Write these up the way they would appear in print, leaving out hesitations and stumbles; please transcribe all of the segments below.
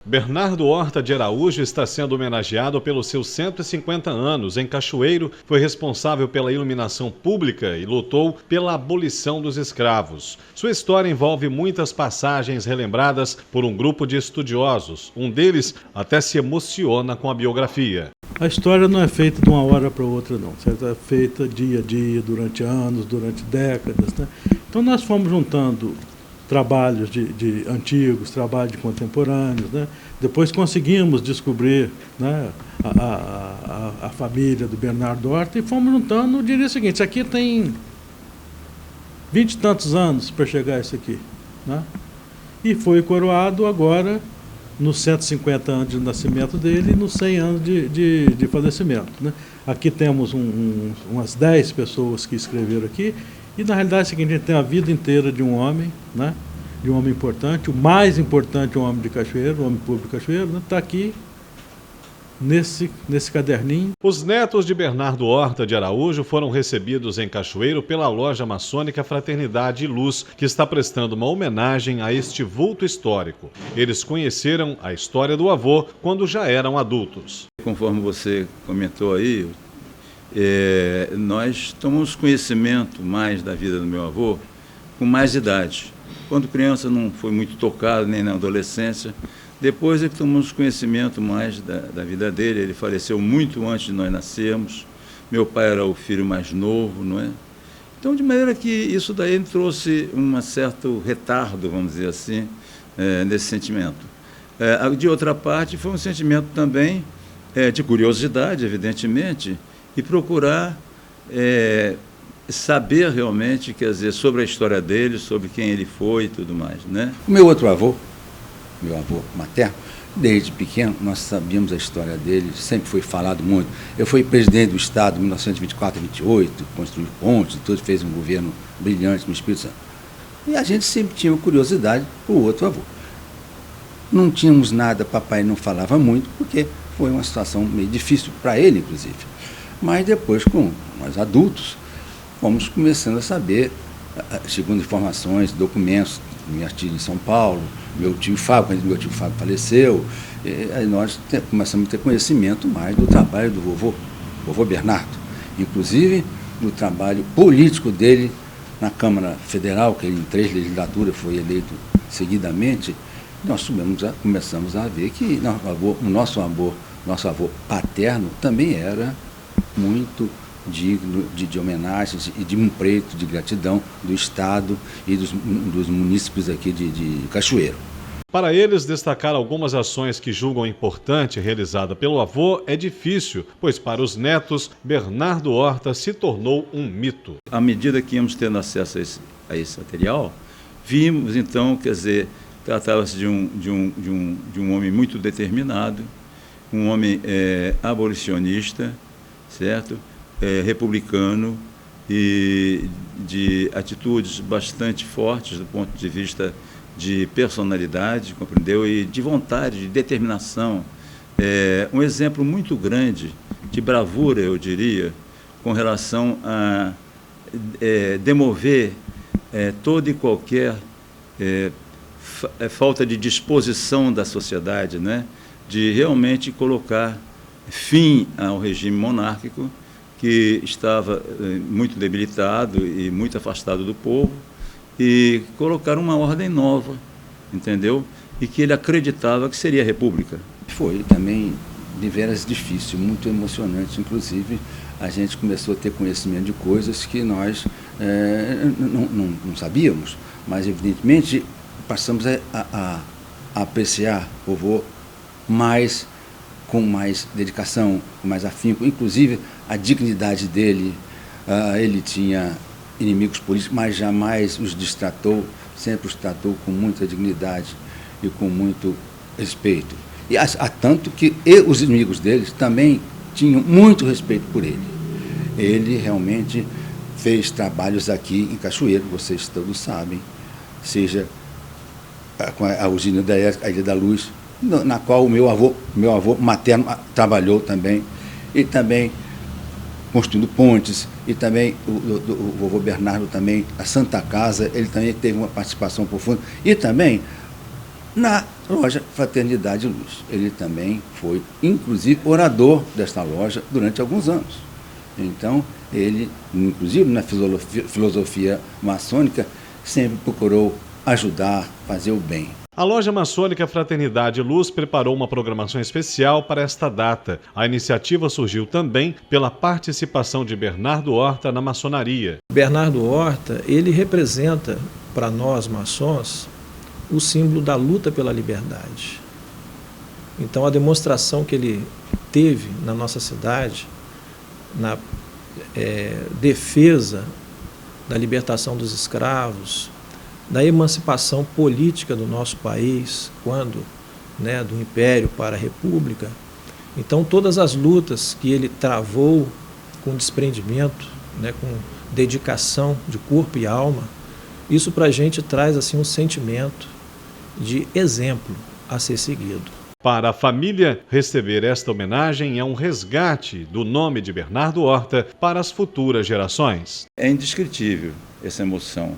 Bernardo Horta de Araújo está sendo homenageado pelos seus 150 anos. Em Cachoeiro, foi responsável pela iluminação pública e lutou pela abolição dos escravos. Sua história envolve muitas passagens relembradas por um grupo de estudiosos. Um deles até se emociona com a biografia. A história não é feita de uma hora para outra, não, certo? É feita dia a dia, durante anos, durante décadas, né? Então nós fomos juntando trabalhos de antigos, trabalhos de contemporâneos, né? Depois conseguimos descobrir, né, a família do Bernardo Horta e fomos juntando. Eu diria o seguinte: isso aqui tem 20 e tantos anos para chegar a isso aqui, né? E foi coroado agora nos 150 anos de nascimento dele e nos 100 anos de falecimento, né? Aqui temos umas 10 pessoas que escreveram aqui. E na realidade é o seguinte: a gente tem a vida inteira de um homem, né? De um homem importante, o mais importante, um homem de Cachoeiro, um homem público de Cachoeiro, né? Está aqui nesse caderninho. Os netos de Bernardo Horta de Araújo foram recebidos em Cachoeiro pela loja maçônica Fraternidade e Luz, que está prestando uma homenagem a este vulto histórico. Eles conheceram a história do avô quando já eram adultos. Conforme você comentou aí, nós tomamos conhecimento mais da vida do meu avô com mais idade. Quando criança não foi muito tocado, nem na adolescência. Depois é que tomamos conhecimento mais da vida dele. Ele faleceu muito antes de nós nascermos. Meu pai era o filho mais novo, não é? Então, de maneira que isso daí trouxe um certo retardo, vamos dizer assim, nesse sentimento. De outra parte, foi um sentimento também de curiosidade, evidentemente, e procurar saber realmente, quer dizer, sobre a história dele, sobre quem ele foi e tudo mais, né? O meu outro avô, meu avô materno, desde pequeno nós sabíamos a história dele, sempre foi falado muito. Eu fui presidente do Estado em 1924 a 28, construiu pontes, tudo, fez um governo brilhante no Espírito Santo. E a gente sempre tinha curiosidade por outro avô. Não tínhamos nada, papai não falava muito, porque foi uma situação meio difícil para ele, inclusive. Mas depois, com nós adultos, fomos começando a saber, segundo informações, documentos, minha tia em São Paulo, meu tio Fábio, quando meu tio Fábio faleceu, aí nós começamos a ter conhecimento mais do trabalho do vovô Bernardo, inclusive do trabalho político dele na Câmara Federal, que ele em 3 legislaturas foi eleito seguidamente. Nós começamos a ver que o nosso avô paterno também era muito digno de homenagens e de um preito de gratidão do Estado e dos munícipes aqui de Cachoeiro. Para eles, destacar algumas ações que julgam importante realizada pelo avô é difícil, pois para os netos, Bernardo Horta se tornou um mito. À medida que íamos tendo acesso a esse material, vimos então, quer dizer, tratava-se de um homem muito determinado, um homem abolicionista, certo? Republicano e de atitudes bastante fortes do ponto de vista de personalidade, compreendeu? E de vontade, de determinação. Um exemplo muito grande de bravura, eu diria, com relação a demover toda e qualquer falta de disposição da sociedade, né? De realmente colocar fim ao regime monárquico, que estava muito debilitado e muito afastado do povo, e colocar uma ordem nova, entendeu? E que ele acreditava que seria a república. Foi também de veras difícil, muito emocionante. Inclusive, a gente começou a ter conhecimento de coisas que nós não sabíamos, mas evidentemente passamos a apreciar o vovô com mais dedicação, com mais afinco, inclusive a dignidade dele. Ele tinha inimigos políticos, mas jamais os distratou, sempre os tratou com muita dignidade e com muito respeito. E há tanto que os inimigos dele também tinham muito respeito por ele. Ele realmente fez trabalhos aqui em Cachoeiro, vocês todos sabem, seja com a usina da Ilha da Luz, na qual o meu avô materno trabalhou também, e também construindo pontes, e também o vovô Bernardo também, a Santa Casa, ele também teve uma participação profunda, e também na Loja Fraternidade e Luz. Ele também foi, inclusive, orador desta loja durante alguns anos. Então, ele, inclusive na filosofia maçônica, sempre procurou ajudar, fazer o bem. A loja maçônica Fraternidade e Luz preparou uma programação especial para esta data. A iniciativa surgiu também pela participação de Bernardo Horta na maçonaria. Bernardo Horta, ele representa para nós maçons o símbolo da luta pela liberdade. Então a demonstração que ele teve na nossa cidade, na defesa da libertação dos escravos, da emancipação política do nosso país, quando, do Império para a República. Então todas as lutas que ele travou com desprendimento, com dedicação de corpo e alma, isso para a gente traz assim um sentimento de exemplo a ser seguido. Para a família, receber esta homenagem é um resgate do nome de Bernardo Horta para as futuras gerações. É indescritível essa emoção,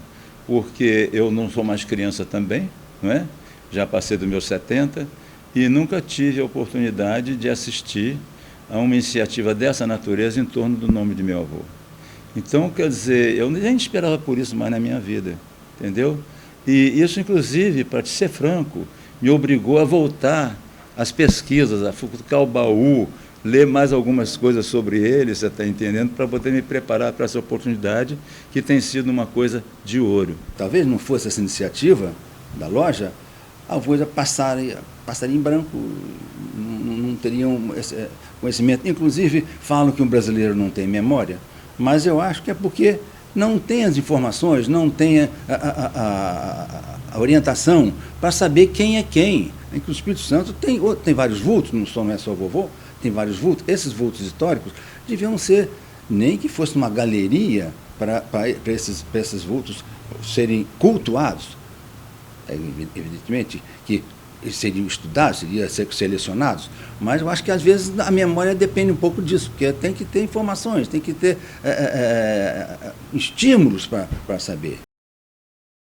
porque eu não sou mais criança também, não é? Já passei dos meus 70 e nunca tive a oportunidade de assistir a uma iniciativa dessa natureza em torno do nome de meu avô. Então, quer dizer, eu nem esperava por isso mais na minha vida, entendeu? E isso, inclusive, para te ser franco, me obrigou a voltar às pesquisas, a futucar o baú, ler mais algumas coisas sobre ele, você está entendendo, para poder me preparar para essa oportunidade, que tem sido uma coisa de ouro. Talvez não fosse essa iniciativa da loja, a coisa passaria em branco, não teriam esse conhecimento. Inclusive, falam que um brasileiro não tem memória, mas eu acho que é porque não tem as informações, não tem a orientação para saber quem é quem. Em que o Espírito Santo tem vários vultos, não é só vovô, tem vários vultos. Esses vultos históricos deviam ser, nem que fosse uma galeria para esses vultos serem cultuados. Evidentemente que eles seriam estudados, seriam ser selecionados, mas eu acho que às vezes a memória depende um pouco disso, porque tem que ter informações, tem que ter estímulos para saber.